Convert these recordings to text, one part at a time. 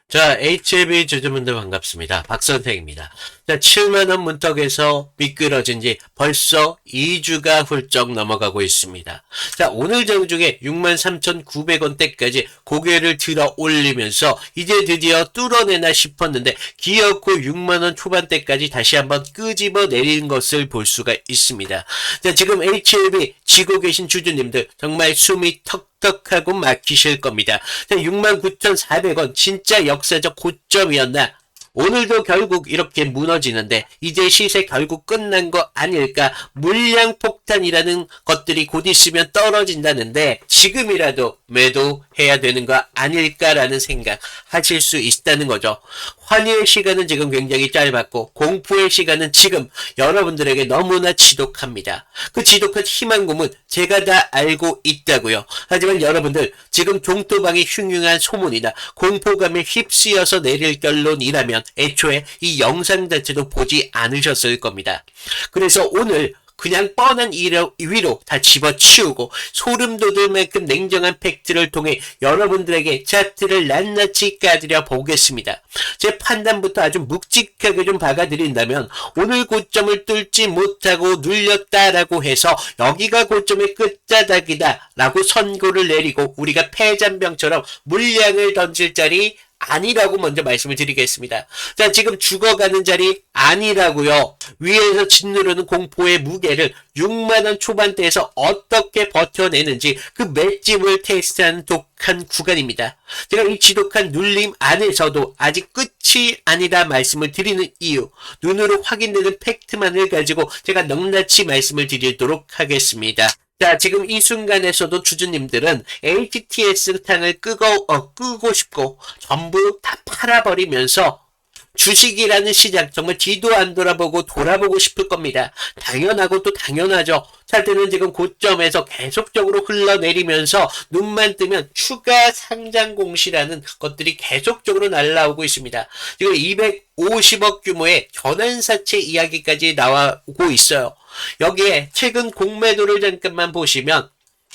자, HLB 주주분들 반갑습니다. 박선생입니다. 자, 7만원 문턱에서 미끄러진 지 벌써 2주가 훌쩍 넘어가고 있습니다. 자, 오늘 장중에 63,900원대까지 고개를 들어 올리면서 이제 드디어 뚫어내나 싶었는데 기어코 6만원 초반대까지 다시 한번 끄집어 내리는 것을 볼 수가 있습니다. 자, 지금 HLB 지고 계신 주주님들 정말 숨이 턱턱하고 막히실 겁니다. 자, 69,400원 진짜 역사적 고점이었나? 오늘도 결국 이렇게 무너지는데 이제 시세 결국 끝난 거 아닐까? 물량 폭탄이라는 것들이 곧 있으면 떨어진다는데 지금이라도 매도해야 되는 거 아닐까라는 생각 하실 수 있다는 거죠. 환희의 시간은 지금 굉장히 짧았고 공포의 시간은 지금 여러분들에게 너무나 지독합니다. 그 지독한 희망고문 제가 다 알고 있다고요. 하지만 여러분들 지금 종토방의 흉흉한 소문이나 공포감에 휩쓰여서 내릴 결론이라면 애초에 이 영상 자체도 보지 않으셨을 겁니다. 그래서 오늘 그냥 뻔한 위로 다 집어치우고 소름 돋을 만큼 냉정한 팩트를 통해 여러분들에게 차트를 낱낱이 까드려 보겠습니다. 제 판단부터 아주 묵직하게 좀 박아드린다면 오늘 고점을 뚫지 못하고 눌렸다라고 해서 여기가 고점의 끝자락이다 라고 선고를 내리고 우리가 패잔병처럼 물량을 던질 자리 아니라고 먼저 말씀을 드리겠습니다. 자, 지금 죽어가는 자리 아니라고요. 위에서 짓누르는 공포의 무게를 6만원 초반대에서 어떻게 버텨내는지 그 맷집을 테스트하는 독한 구간입니다. 제가 이 지독한 눌림 안에서도 아직 끝이 아니다 말씀을 드리는 이유, 눈으로 확인되는 팩트만을 가지고 제가 넉넉히 말씀을 드리도록 하겠습니다. 자, 지금 이 순간에서도 주주님들은 HTS 탕을 끄고 싶고 전부 다 팔아버리면서 주식이라는 시장 정말 뒤도 안 돌아보고 돌아보고 싶을 겁니다. 당연하고 또 당연하죠. 차트는 지금 고점에서 계속적으로 흘러내리면서 눈만 뜨면 추가 상장 공시라는 것들이 계속적으로 날라오고 있습니다. 지금 250억 규모의 전환사채 이야기까지 나오고 있어요. 여기에 최근 공매도를 잠깐만 보시면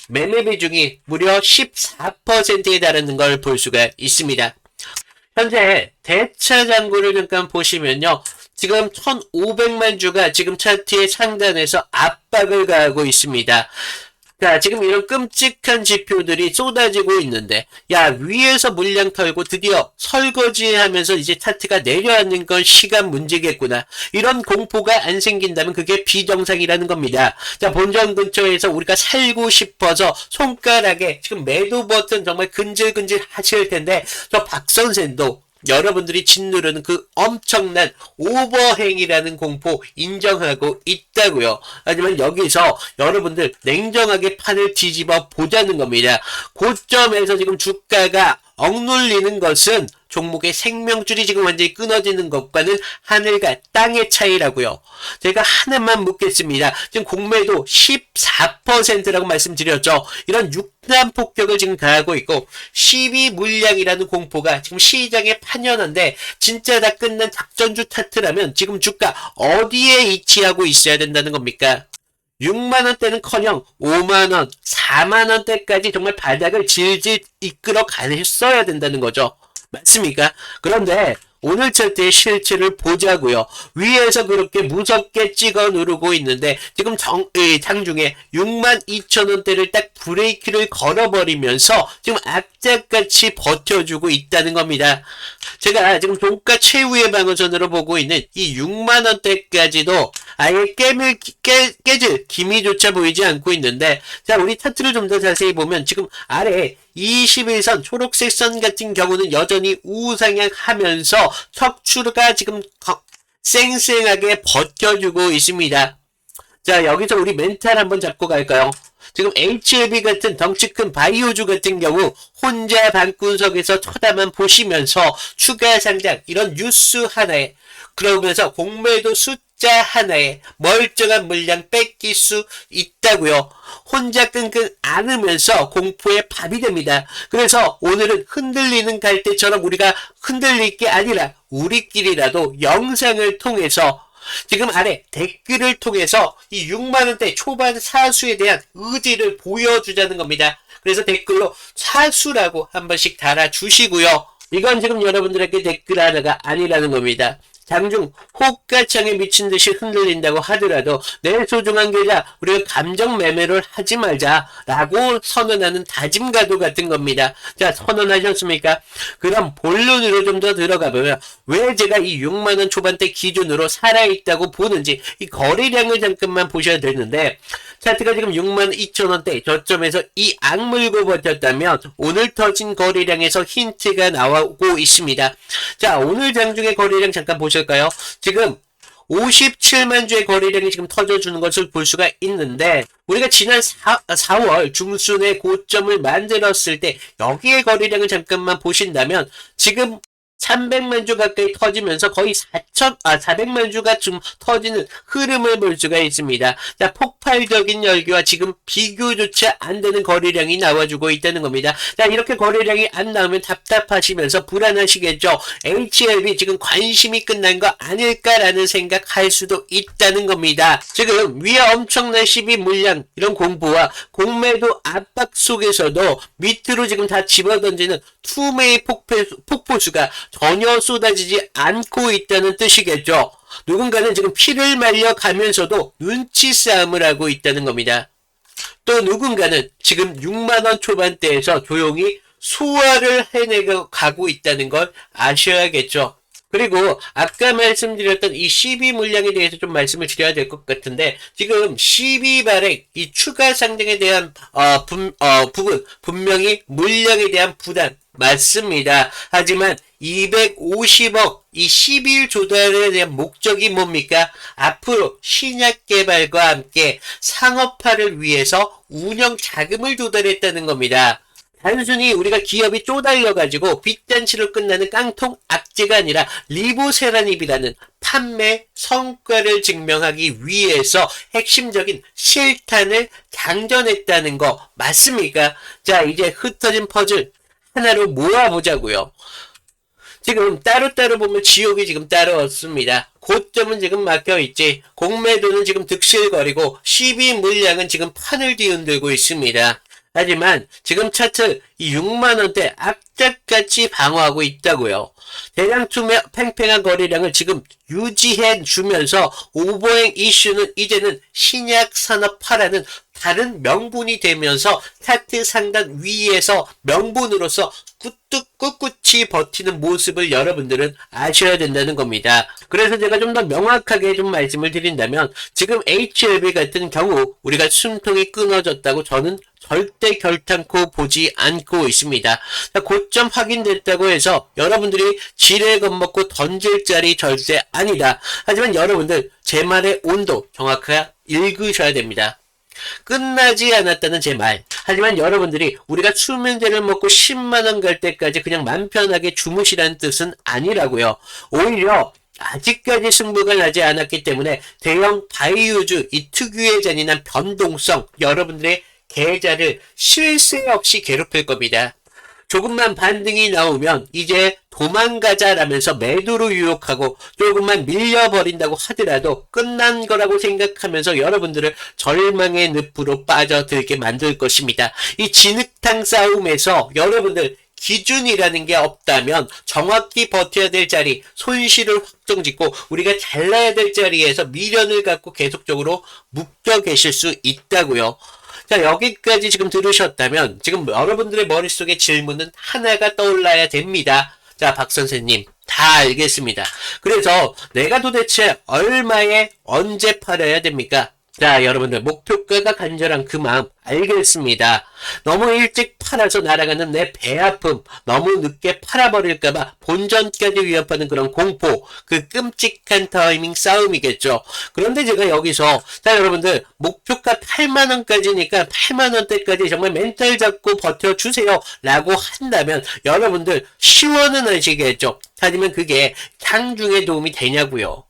매매 비중이 무려 14%에 달하는 걸 볼 수가 있습니다. 현재 대차 잔고를 잠깐 보시면요. 지금 1,500만 주가 지금 차트의 상단에서 압박을 가하고 있습니다. 자, 지금 이런 끔찍한 지표들이 쏟아지고 있는데 야, 위에서 물량 털고 드디어 설거지하면서 이제 차트가 내려앉는 건 시간 문제겠구나. 이런 공포가 안 생긴다면 그게 비정상이라는 겁니다. 자, 본전 근처에서 우리가 살고 싶어서 손가락에 지금 매도 버튼 정말 근질근질 하실 텐데 저 박선생도 여러분들이 짓누르는 그 엄청난 오버행이라는 공포 인정하고 있다고요. 하지만 여기서 여러분들 냉정하게 판을 뒤집어 보자는 겁니다. 고점에서 지금 주가가 억눌리는 것은 종목의 생명줄이 지금 완전히 끊어지는 것과는 하늘과 땅의 차이라고요. 제가 하나만 묻겠습니다. 지금 공매도 14%라고 말씀드렸죠. 이런 육단 폭격을 지금 가하고 있고 12 물량이라는 공포가 지금 시장에 판연한데 진짜 다 끝난 작전주 타트라면 지금 주가 어디에 위치하고 있어야 된다는 겁니까? 6만원대는커녕 5만원, 4만원대까지 정말 바닥을 질질 이끌어 갔어야 된다는 거죠. 맞습니까? 그런데 오늘 차트의 실체를 보자고요. 위에서 그렇게 무섭게 찍어 누르고 있는데 지금 장중에 62,000원대를 딱 브레이크를 걸어버리면서 지금 악착같이 버텨주고 있다는 겁니다. 제가 지금 종가 최후의 방어선으로 보고 있는 이 6만원대까지도 아예 깨질 기미조차 보이지 않고 있는데 자, 우리 차트를 좀 더 자세히 보면 지금 아래 21선 초록색 선 같은 경우는 여전히 우상향 하면서 척추가 지금 쌩쌩하게 버텨주고 있습니다. 자, 여기서 우리 멘탈 한번 잡고 갈까요? 지금 HLB 같은 덩치 큰 바이오주 같은 경우 혼자 방구석에서 쳐다만 보시면서 추가 상장 이런 뉴스 하나에 그러면서 공매도 숫자 하나에 멀쩡한 물량 뺏길 수 있다고요. 혼자 끙끙 앓으면서 공포의 밥이 됩니다. 그래서 오늘은 흔들리는 갈대처럼 우리가 흔들릴 게 아니라 우리끼리라도 영상을 통해서 지금 아래 댓글을 통해서 이 6만원대 초반 사수에 대한 의지를 보여주자는 겁니다. 그래서 댓글로 사수라고 한 번씩 달아주시고요. 이건 지금 여러분들에게 댓글 하나가 아니라는 겁니다. 장중 호가창에 미친 듯이 흔들린다고 하더라도 내 소중한 계좌 우리가 감정 매매를 하지 말자라고 선언하는 다짐과도 같은 겁니다. 자, 선언하셨습니까? 그럼 본론으로 좀 더 들어가 보면 왜 제가 이 6만원 초반대 기준으로 살아있다고 보는지 이 거래량을 잠깐만 보셔야 되는데, 차트가 지금 6만 2천원대 저점에서 이 악물고 버텼다면 오늘 터진 거래량에서 힌트가 나오고 있습니다. 자, 오늘 장중의 거래량 잠깐 보실까요? 지금 57만 주의 거래량이 지금 터져주는 것을 볼 수가 있는데, 우리가 지난 4월 중순에 고점을 만들었을 때 여기에 거래량을 잠깐만 보신다면 지금 300만 주 가까이 터지면서 거의 400만 주가 좀 터지는 흐름을 볼 수가 있습니다. 자, 폭발적인 열기와 지금 비교조차 안 되는 거래량이 나와주고 있다는 겁니다. 자, 이렇게 거래량이 안 나오면 답답하시면서 불안하시겠죠? HLB 지금 관심이 끝난 거 아닐까라는 생각할 수도 있다는 겁니다. 지금 위에 엄청난 12 물량 이런 공보와 공매도 압박 속에서도 밑으로 지금 다 집어던지는 투매의 폭포수가 전혀 쏟아지지 않고 있다는 뜻이겠죠. 누군가는 지금 피를 말려가면서도 눈치 싸움을 하고 있다는 겁니다. 또 누군가는 지금 6만원 초반대에서 조용히 소화를 해내고 가고 있다는 걸 아셔야겠죠. 그리고 아까 말씀드렸던 이 12 물량에 대해서 좀 말씀을 드려야 될 것 같은데, 지금 12 발행 이 추가 상승에 대한 부분 분명히 물량에 대한 부담 맞습니다. 하지만 250억 이 10일 조달에 대한 목적이 뭡니까? 앞으로 신약 개발과 함께 상업화를 위해서 운영 자금을 조달했다는 겁니다. 단순히 우리가 기업이 쪼달려가지고 빚잔치로 끝나는 깡통 악재가 아니라 리보세라닙이라는 판매 성과를 증명하기 위해서 핵심적인 실탄을 장전했다는 거 맞습니까? 자, 이제 흩어진 퍼즐 하나로 모아보자고요. 지금 따로따로 보면 지옥이 지금 따로 없습니다. 고점은 지금 막혀있지, 공매도는 지금 득실거리고 12 물량은 지금 판을 뒤흔들고 있습니다. 하지만 지금 차트 이 6만원대 악착같이 방어하고 있다고요. 대량 투매 팽팽한 거래량을 지금 유지해 주면서 오버행 이슈는 이제는 신약 산업화라는 다른 명분이 되면서 차트 상단 위에서 명분으로서 꿋꿋이 버티는 모습을 여러분들은 아셔야 된다는 겁니다. 그래서 제가 좀 더 명확하게 좀 말씀을 드린다면, 지금 HLB 같은 경우 우리가 숨통이 끊어졌다고 저는 절대 결탄코 보지 않고 있습니다. 고점 확인됐다고 해서 여러분들이 지레 겁먹고 던질 자리 절대 아니다. 하지만 여러분들 제 말의 온도 정확하게 읽으셔야 됩니다. 끝나지 않았다는 제 말. 하지만 여러분들이 우리가 수면제를 먹고 10만원 갈 때까지 그냥 맘 편하게 주무시라는 뜻은 아니라고요. 오히려 아직까지 승부가 나지 않았기 때문에 대형 바이오주 이 특유의 잔인한 변동성, 여러분들의 계좌를 쉴 새 없이 괴롭힐 겁니다. 조금만 반등이 나오면 이제 도망가자라면서 매도로 유혹하고 조금만 밀려버린다고 하더라도 끝난 거라고 생각하면서 여러분들을 절망의 늪으로 빠져들게 만들 것입니다. 이 진흙탕 싸움에서 여러분들 기준이라는 게 없다면 정확히 버텨야 될 자리, 손실을 확정짓고 우리가 잘라야 될 자리에서 미련을 갖고 계속적으로 묶여 계실 수 있다고요. 자, 여기까지 지금 들으셨다면 지금 여러분들의 머릿속에 질문은 하나가 떠올라야 됩니다. 자, 박 선생님, 다 알겠습니다. 그래서 내가 도대체 얼마에 언제 팔아야 됩니까? 자, 여러분들 목표가가 간절한 그 마음 알겠습니다. 너무 일찍 팔아서 날아가는 내 배 아픔, 너무 늦게 팔아버릴까봐 본전까지 위협하는 그런 공포, 그 끔찍한 타이밍 싸움이겠죠. 그런데 제가 여기서 자, 여러분들 목표가 8만원까지니까 8만원대까지 정말 멘탈 잡고 버텨주세요 라고 한다면 여러분들 시원은 하시겠죠. 하지만 그게 장중에 도움이 되냐고요.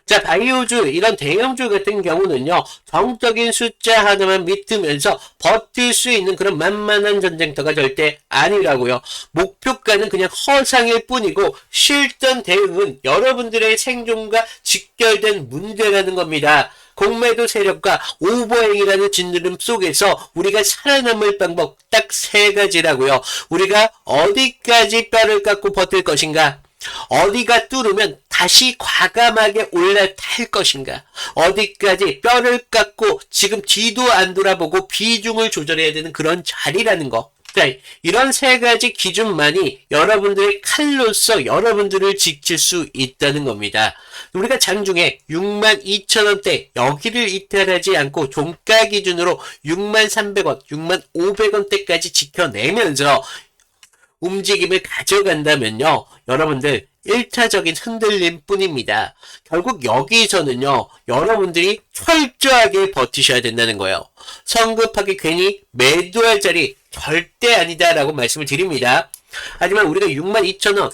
자, 바이오주 이런 대형주 같은 경우는요, 정적인 숫자 하나만 믿으면서 버틸 수 있는 그런 만만한 전쟁터가 절대 아니라고요. 목표가는 그냥 허상일 뿐이고 실전 대응은 여러분들의 생존과 직결된 문제라는 겁니다. 공매도 세력과 오버행이라는 짓누름 속에서 우리가 살아남을 방법 딱 세 가지라고요. 우리가 어디까지 뼈를 깎고 버틸 것인가? 어디가 뚫으면 다시 과감하게 올라탈 것인가? 어디까지 뼈를 깎고 지금 뒤도 안 돌아보고 비중을 조절해야 되는 그런 자리라는 거. 자, 이런 세 가지 기준만이 여러분들의 칼로서 여러분들을 지킬 수 있다는 겁니다. 우리가 장중에 62,000원대 여기를 이탈하지 않고 종가 기준으로 63,300원, 65,500원대까지 지켜내면서 움직임을 가져간다면요. 여러분들 1차적인 흔들림 뿐입니다. 결국 여기서는요. 여러분들이 철저하게 버티셔야 된다는 거예요. 성급하게 괜히 매도할 자리 절대 아니다라고 말씀을 드립니다. 하지만 우리가 62,000원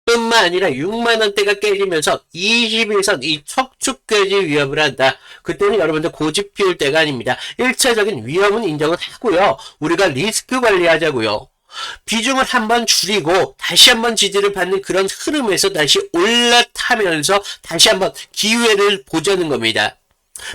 뿐만 아니라 6만원대가 깨지면서 21선 이 척추까지 위협을 한다. 그때는 여러분들 고집 피울 때가 아닙니다. 1차적인 위험은 인정을 하고요. 우리가 리스크 관리하자고요. 비중을 한번 줄이고 다시 한번 지지를 받는 그런 흐름에서 다시 올라타면서 다시 한번 기회를 보자는 겁니다.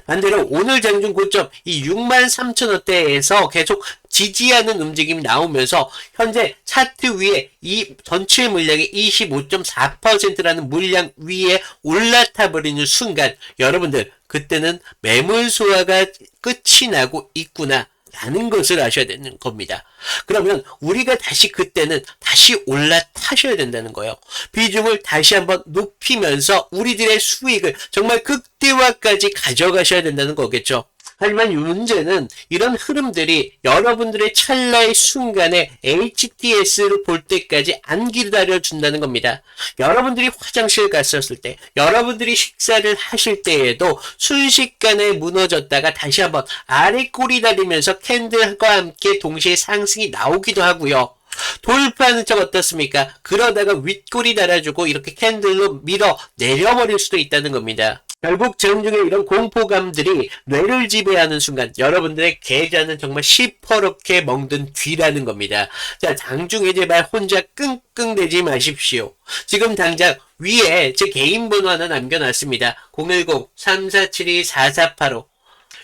반대로 오늘 장중 고점 이 63,000원대에서 계속 지지하는 움직임이 나오면서 현재 차트 위에 이 전체 물량의 25.4%라는 물량 위에 올라타 버리는 순간 여러분들 그때는 매물 소화가 끝이 나고 있구나 라는 것을 아셔야 되는 겁니다. 그러면 우리가 다시 그때는 다시 올라타셔야 된다는 거예요. 비중을 다시 한번 높이면서 우리들의 수익을 정말 극대화까지 가져가셔야 된다는 거겠죠. 하지만 이 문제는 이런 흐름들이 여러분들의 찰나의 순간에 HTS를 볼 때까지 안 기다려준다는 겁니다. 여러분들이 화장실 갔었을 때, 여러분들이 식사를 하실 때에도 순식간에 무너졌다가 다시 한번 아래 꼬리 달리면서 캔들과 함께 동시에 상승이 나오기도 하고요. 돌파하는 척 어떻습니까? 그러다가 윗꼬리 달아주고 이렇게 캔들로 밀어 내려버릴 수도 있다는 겁니다. 결국 장중에 이런 공포감들이 뇌를 지배하는 순간 여러분들의 계좌는 정말 시퍼렇게 멍든 뒤라는 겁니다. 자, 장중에 제발 혼자 끙끙대지 마십시오. 지금 당장 위에 제 개인 번호 하나 남겨놨습니다. 010-3472-4485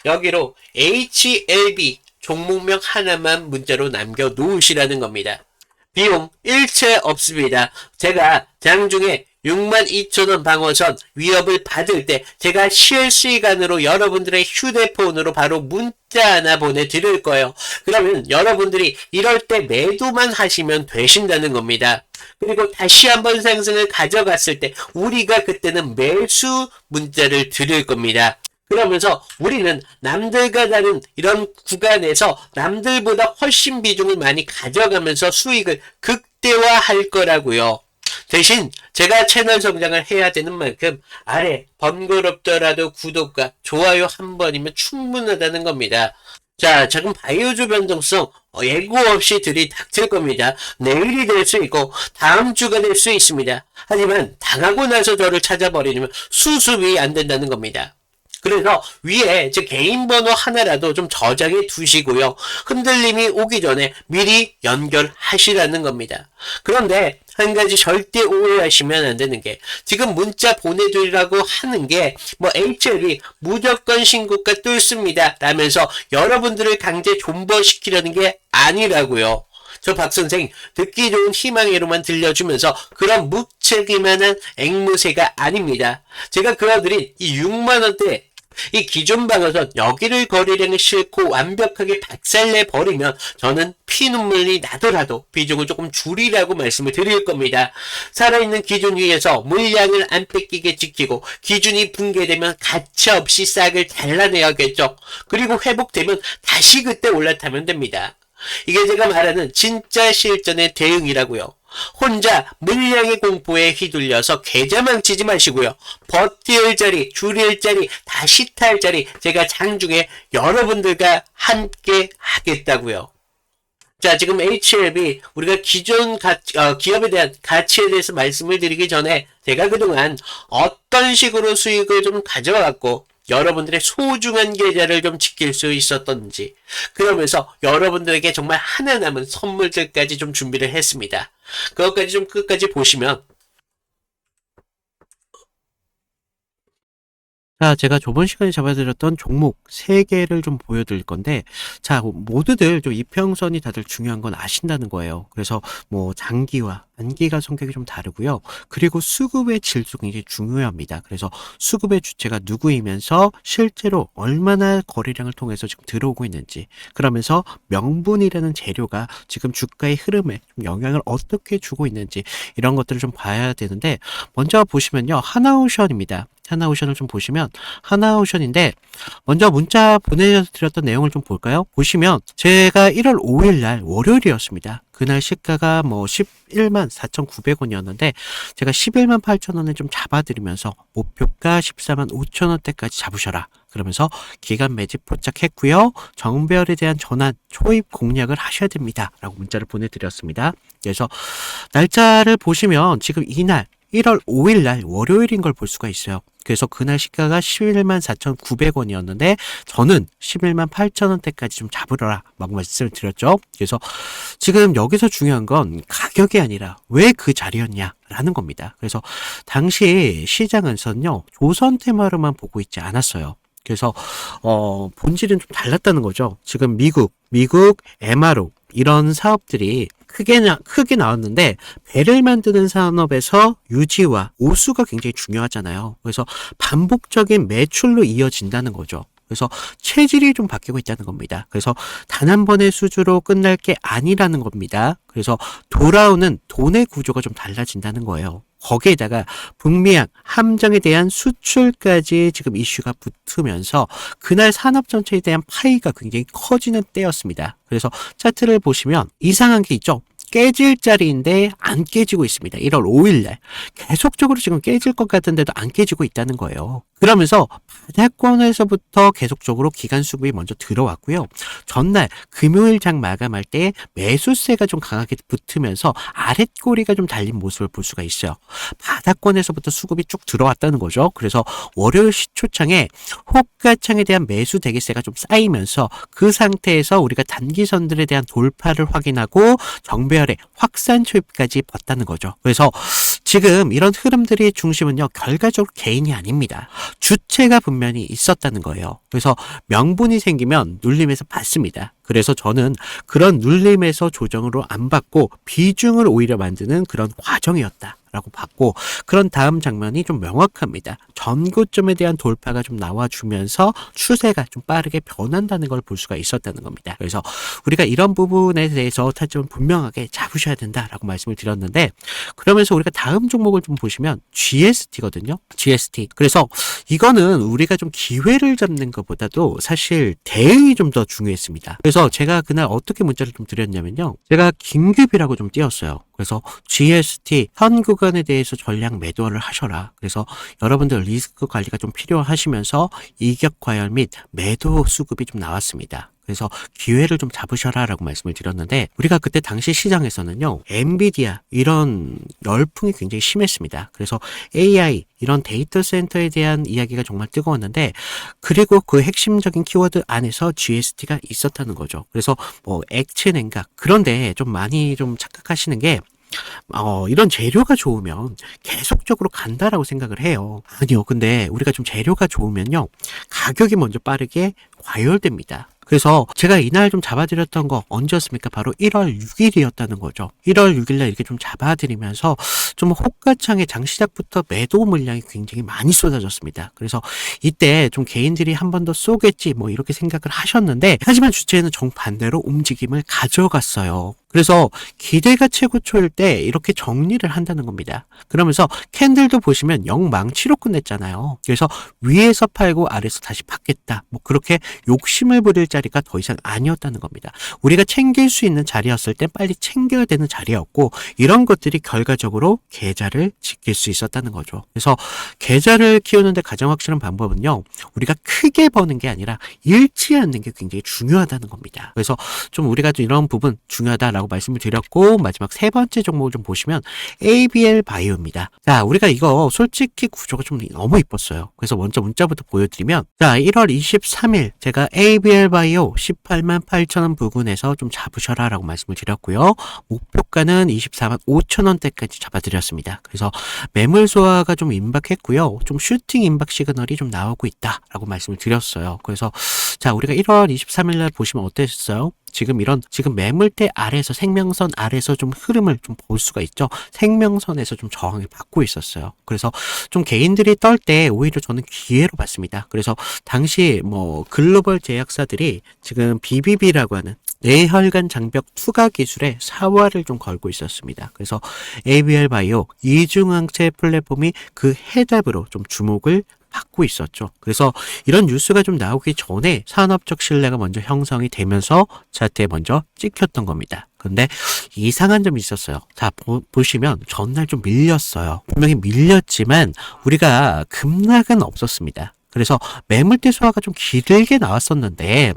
여기로 HLB 종목명 하나만 문자로 남겨놓으시라는 겁니다. 비용 일체 없습니다. 제가 장중에 62,000원 방어선 위협을 받을 때 제가 실시간으로 여러분들의 휴대폰으로 바로 문자 하나 보내드릴 거예요. 그러면 여러분들이 이럴 때 매도만 하시면 되신다는 겁니다. 그리고 다시 한번 상승을 가져갔을 때 우리가 그때는 매수 문자를 드릴 겁니다. 그러면서 우리는 남들과 다른 이런 구간에서 남들보다 훨씬 비중을 많이 가져가면서 수익을 극대화할 거라고요. 대신 제가 채널 성장을 해야 되는 만큼 아래 번거롭더라도 구독과 좋아요 한 번이면 충분하다는 겁니다. 자, 지금 바이오주 변동성 예고 없이 들이닥칠 겁니다. 내일이 될 수 있고 다음 주가 될 수 있습니다. 하지만 당하고 나서 저를 찾아버리면 수습이 안 된다는 겁니다. 그래서 위에 제 개인 번호 하나라도 좀 저장해 두시고요. 흔들림이 오기 전에 미리 연결하시라는 겁니다. 그런데 한 가지 절대 오해하시면 안 되는 게 지금 문자 보내드리라고 하는 게 뭐 HL이 무조건 신고가 뚫습니다 라면서 여러분들을 강제 존버시키려는 게 아니라고요. 저 박선생 듣기 좋은 희망으로만 들려주면서 그런 묵체기만한 앵무새가 아닙니다. 제가 그어드린 이 6만원대 이 기존 방어선 여기를 거래량을 싣고 완벽하게 박살내 버리면 저는 피눈물이 나더라도 비중을 조금 줄이라고 말씀을 드릴 겁니다. 살아있는 기준 위에서 물량을 안 뺏기게 지키고 기준이 붕괴되면 가차없이 싹을 잘라내야겠죠. 그리고 회복되면 다시 그때 올라타면 됩니다. 이게 제가 말하는 진짜 실전의 대응이라고요. 혼자 물량의 공포에 휘둘려서 계좌 망치지 마시고요. 버틸 자리, 줄일 자리, 다시 탈 자리 제가 장중에 여러분들과 함께 하겠다고요. 자, 지금 HLB 우리가 기존 기업에 대한 가치에 대해서 말씀을 드리기 전에 제가 그동안 어떤 식으로 수익을 좀 가져왔고 여러분들의 소중한 계좌를 좀 지킬 수 있었던지 그러면서 여러분들에게 정말 하나 남은 선물들까지 좀 준비를 했습니다. 그것까지 좀 끝까지 보시면 자, 제가 저번 시간에 잡아드렸던 종목 3개를 좀 보여드릴 건데, 자, 모두들 좀 이평선이 다들 중요한 건 아신다는 거예요. 그래서 뭐 장기와 단기가 성격이 좀 다르고요. 그리고 수급의 질도 굉장히 중요합니다. 그래서 수급의 주체가 누구이면서 실제로 얼마나 거래량을 통해서 지금 들어오고 있는지, 그러면서 명분이라는 재료가 지금 주가의 흐름에 좀 영향을 어떻게 주고 있는지, 이런 것들을 좀 봐야 되는데, 먼저 보시면요. 하나오션입니다. 하나오션을 좀 보시면 하나오션인데, 먼저 문자 보내드렸던 내용을 좀 볼까요? 보시면 제가 1월 5일 날 월요일이었습니다. 그날 시가가 뭐 11만 4,900원이었는데 제가 11만 8천원에 좀 잡아드리면서 목표가 14만 5천원대까지 잡으셔라, 그러면서 기간 매집 포착했고요. 정배열에 대한 전환 초입 공략을 하셔야 됩니다 라고 문자를 보내드렸습니다. 그래서 날짜를 보시면 지금 이날 1월 5일 날 월요일인 걸 볼 수가 있어요. 그래서 그날 시가가 11만 4,900원이었는데 저는 11만 8천원대까지 좀 잡으라 막 말씀을 드렸죠. 그래서 지금 여기서 중요한 건 가격이 아니라 왜 그 자리였냐라는 겁니다. 그래서 당시 시장에서는요, 조선 테마로만 보고 있지 않았어요. 그래서 본질은 좀 달랐다는 거죠. 지금 미국 MRO 이런 사업들이 크게 나왔는데, 배를 만드는 산업에서 유지와 오수가 굉장히 중요하잖아요. 그래서 반복적인 매출로 이어진다는 거죠. 그래서 체질이 좀 바뀌고 있다는 겁니다. 그래서 단 한 번의 수주로 끝날 게 아니라는 겁니다. 그래서 돌아오는 돈의 구조가 좀 달라진다는 거예요. 거기에다가 북미양 함정에 대한 수출까지 지금 이슈가 붙으면서 그날 산업 전체에 대한 파이가 굉장히 커지는 때였습니다. 그래서 차트를 보시면 이상한 게 있죠. 깨질 자리인데 안 깨지고 있습니다. 1월 5일날 계속적으로 지금 깨질 것 같은데도 안 깨지고 있다는 거예요. 그러면서 바닥권에서부터 계속적으로 기간 수급이 먼저 들어왔고요. 전날 금요일장 마감할 때 매수세가 좀 강하게 붙으면서 아랫꼬리가 좀 달린 모습을 볼 수가 있어요. 바닥권에서부터 수급이 쭉 들어왔다는 거죠. 그래서 월요일 시초창에 호가창에 대한 매수 대기세가 좀 쌓이면서 그 상태에서 우리가 단기선들에 대한 돌파를 확인하고 정배열의 확산 초입까지 봤다는 거죠. 그래서 지금 이런 흐름들의 중심은요, 결과적으로 개인이 아닙니다. 주체가 분명히 있었다는 거예요. 그래서 명분이 생기면 눌림에서 받습니다. 그래서 저는 그런 눌림에서 조정으로 안 받고 비중을 오히려 만드는 그런 과정이었다 라고 봤고, 그런 다음 장면이 좀 명확합니다. 전고점에 대한 돌파가 좀 나와주면서 추세가 좀 빠르게 변한다는 걸 볼 수가 있었다는 겁니다. 그래서 우리가 이런 부분에 대해서 타점을 분명하게 잡으셔야 된다라고 말씀을 드렸는데, 그러면서 우리가 다음 종목을 좀 보시면 GST거든요. GST. 그래서 이거는 우리가 좀 기회를 잡는 것보다도 사실 대응이 좀 더 중요했습니다. 그래서 제가 그날 어떻게 문자를 좀 드렸냐면요, 제가 긴급이라고 좀 띄웠어요. 그래서 GST 현 구간에 대해서 전량 매도를 하셔라. 그래서 여러분들 리스크 관리가 좀 필요하시면서 이격 과열 및 매도 수급이 좀 나왔습니다. 그래서 기회를 좀 잡으셔라 라고 말씀을 드렸는데, 우리가 그때 당시 시장에서는요, 엔비디아 이런 열풍이 굉장히 심했습니다. 그래서 AI 이런 데이터 센터에 대한 이야기가 정말 뜨거웠는데, 그리고 그 핵심적인 키워드 안에서 GST가 있었다는 거죠. 그래서 뭐 액체 냉각, 그런데 좀 많이 좀 착각하시는 게, 이런 재료가 좋으면 계속적으로 간다라고 생각을 해요. 아니요. 근데 우리가 좀 재료가 좋으면요, 가격이 먼저 빠르게 과열됩니다. 그래서 제가 이날 좀 잡아드렸던 거 언제였습니까? 바로 1월 6일이었다는 거죠. 1월 6일날 이렇게 좀 잡아드리면서 좀 호가창에 장시작부터 매도 물량이 굉장히 많이 쏟아졌습니다. 그래서 이때 좀 개인들이 한 번 더 쏘겠지 뭐 이렇게 생각을 하셨는데, 하지만 주체는 정반대로 움직임을 가져갔어요. 그래서 기대가 최고초일 때 이렇게 정리를 한다는 겁니다. 그러면서 캔들도 보시면 영망치로 끝냈잖아요. 그래서 위에서 팔고 아래에서 다시 받겠다, 뭐 그렇게 욕심을 부릴 자리가 더 이상 아니었다는 겁니다. 우리가 챙길 수 있는 자리였을 때 빨리 챙겨야 되는 자리였고, 이런 것들이 결과적으로 계좌를 지킬 수 있었다는 거죠. 그래서 계좌를 키우는데 가장 확실한 방법은요, 우리가 크게 버는 게 아니라 잃지 않는 게 굉장히 중요하다는 겁니다. 그래서 좀 우리가 좀 이런 부분 중요하다라고 말씀을 드렸고, 마지막 세 번째 종목을 좀 보시면 ABL 바이오입니다. 자, 우리가 이거 솔직히 구조가 좀 너무 이뻤어요. 그래서 먼저 문자부터 보여드리면, 자, 1월 23일 제가 ABL 바이오 ABL바이오 18만 8천원 부근에서 좀 잡으셔라 라고 말씀을 드렸고요. 목표가는 24만 5천원대까지 잡아드렸습니다. 그래서 매물 소화가 좀 임박했고요. 좀 슈팅 임박 시그널이 좀 나오고 있다 라고 말씀을 드렸어요. 그래서 자, 우리가 1월 23일 날 보시면 어땠어요? 지금 매물대 아래에서 생명선 아래에서 좀 흐름을 좀 볼 수가 있죠. 생명선에서 좀 저항을 받고 있었어요. 그래서 좀 개인들이 떨 때 오히려 저는 기회로 봤습니다. 그래서 당시 글로벌 제약사들이 지금 BBB라고 하는 뇌혈관 장벽 투과 기술에 사활을 좀 걸고 있었습니다. 그래서 ABL바이오 이중항체 플랫폼이 그 해답으로 좀 주목을 받고 있었죠. 그래서 이런 뉴스가 좀 나오기 전에 산업적 신뢰가 먼저 형성이 되면서 차트에 먼저 찍혔던 겁니다. 근데 이상한 점이 있었어요. 자, 보시면 전날 좀 밀렸어요. 분명히 밀렸지만 우리가 급락은 없었습니다. 그래서 매물대 소화가 좀 길게 나왔었는데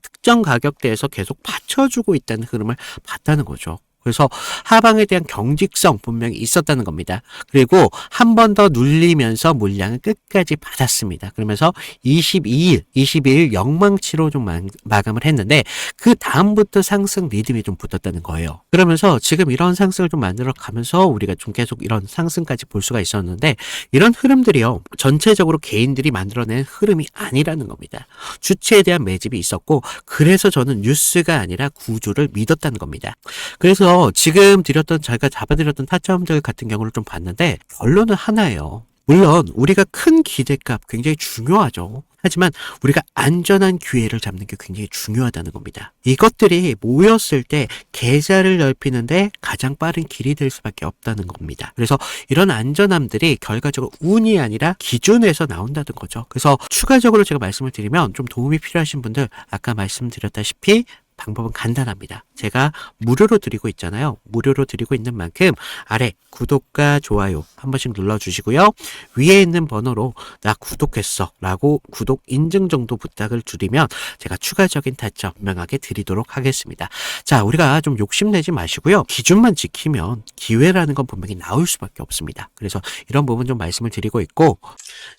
특정 가격대에서 계속 받쳐주고 있다는 흐름을 봤다는 거죠. 그래서 하방에 대한 경직성 분명히 있었다는 겁니다. 그리고 한 번 더 눌리면서 물량을 끝까지 받았습니다. 그러면서 22일 영망치로 좀 마감을 했는데 그 다음부터 상승 리듬이 좀 붙었다는 거예요. 그러면서 지금 이런 상승을 좀 만들어 가면서 우리가 좀 계속 이런 상승까지 볼 수가 있었는데 이런 흐름들이요. 전체적으로 개인들이 만들어낸 흐름이 아니라는 겁니다. 주체에 대한 매집이 있었고 그래서 저는 뉴스가 아니라 구조를 믿었다는 겁니다. 그래서 지금 제가 잡아드렸던 타점들 같은 경우를 좀 봤는데 결론은 하나예요. 물론 우리가 큰 기대값 굉장히 중요하죠. 하지만 우리가 안전한 기회를 잡는 게 굉장히 중요하다는 겁니다. 이것들이 모였을 때 계좌를 넓히는데 가장 빠른 길이 될 수밖에 없다는 겁니다. 그래서 이런 안전함들이 결과적으로 운이 아니라 기준에서 나온다는 거죠. 그래서 추가적으로 제가 말씀을 드리면 좀 도움이 필요하신 분들 아까 말씀드렸다시피 방법은 간단합니다. 제가 무료로 드리고 있잖아요. 무료로 드리고 있는 만큼 아래 구독과 좋아요 한 번씩 눌러주시고요. 위에 있는 번호로 나 구독했어 라고 구독 인증 정도 부탁을 드리면 제가 추가적인 타점 분명하게 드리도록 하겠습니다. 자, 우리가 좀 욕심내지 마시고요. 기준만 지키면 기회라는 건 분명히 나올 수밖에 없습니다. 그래서 이런 부분 좀 말씀을 드리고 있고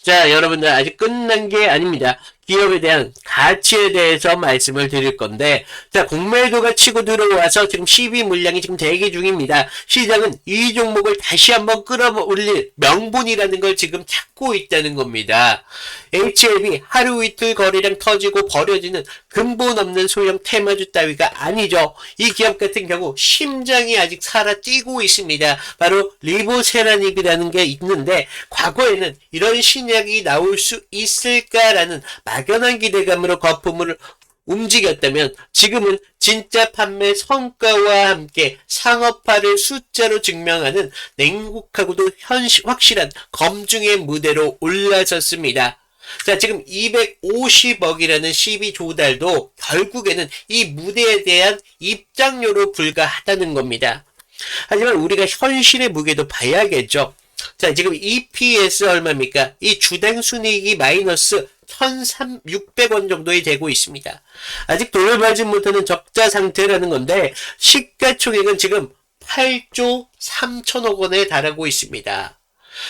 자, 여러분들 아직 끝난 게 아닙니다. 기업에 대한 가치에 대해서 말씀을 드릴 건데 자, 공매도가 치고 들어와서 지금 12 물량이 지금 대기 중입니다. 시장은 이 종목을 다시 한번 끌어올릴 명분이라는 걸 지금 찾고 있다는 겁니다. HLB 하루 이틀 거래량 터지고 버려지는 근본 없는 소형 테마주 따위가 아니죠. 이 기업 같은 경우 심장이 아직 살아 뛰고 있습니다. 바로 리보세라닙이라는 게 있는데 과거에는 이런 신약이 나올 수 있을까라는 막연한 기대감으로 거품을 움직였다면 지금은 진짜 판매 성과와 함께 상업화를 숫자로 증명하는 냉국하고도 확실한 검증의 무대로 올라섰습니다. 자, 지금 250억이라는 시비 조달도 결국에는 이 무대에 대한 입장료로 불과하다는 겁니다. 하지만 우리가 현실의 무게도 봐야겠죠. 자, 지금 EPS 얼마입니까? 이 주당 순이익이 마이너스 1,600원 정도에 되고 있습니다. 아직 돈을 벌지 못하는 적자 상태라는 건데 시가총액은 지금 8조 3천억 원에 달하고 있습니다.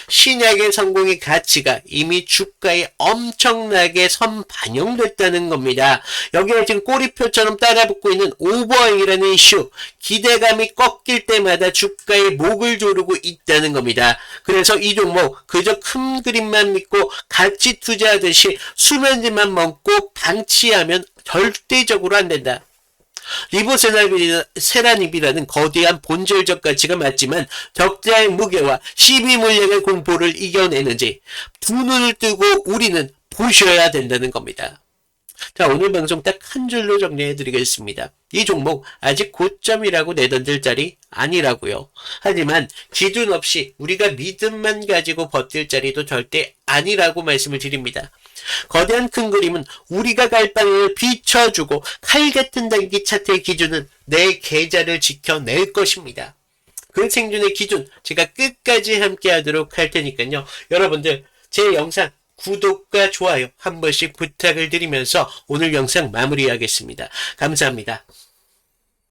신약의 성공의 가치가 이미 주가에 엄청나게 선반영됐다는 겁니다. 여기에 지금 꼬리표처럼 따라붙고 있는 오버행이라는 이슈, 기대감이 꺾일 때마다 주가에 목을 조르고 있다는 겁니다. 그래서 이 종목 그저 큰 그림만 믿고 가치 투자하듯이 수면제만 먹고 방치하면 절대적으로 안 된다. 리보세라닙이라는 거대한 본질적 가치가 맞지만 적자의 무게와 시비 물량의 공포를 이겨내는지 두 눈을 뜨고 우리는 보셔야 된다는 겁니다. 자, 오늘 방송 딱 한 줄로 정리해 드리겠습니다. 이 종목 아직 고점이라고 내던질 자리 아니라고요. 하지만 기준 없이 우리가 믿음만 가지고 버틸 자리도 절대 아니라고 말씀을 드립니다. 거대한 큰 그림은 우리가 갈 방향을 비춰주고 칼 같은 단기 차트의 기준은 내 계좌를 지켜낼 것입니다. 그 생존의 기준 제가 끝까지 함께 하도록 할 테니까요. 여러분들 제 영상 구독과 좋아요 한 번씩 부탁을 드리면서 오늘 영상 마무리하겠습니다. 감사합니다.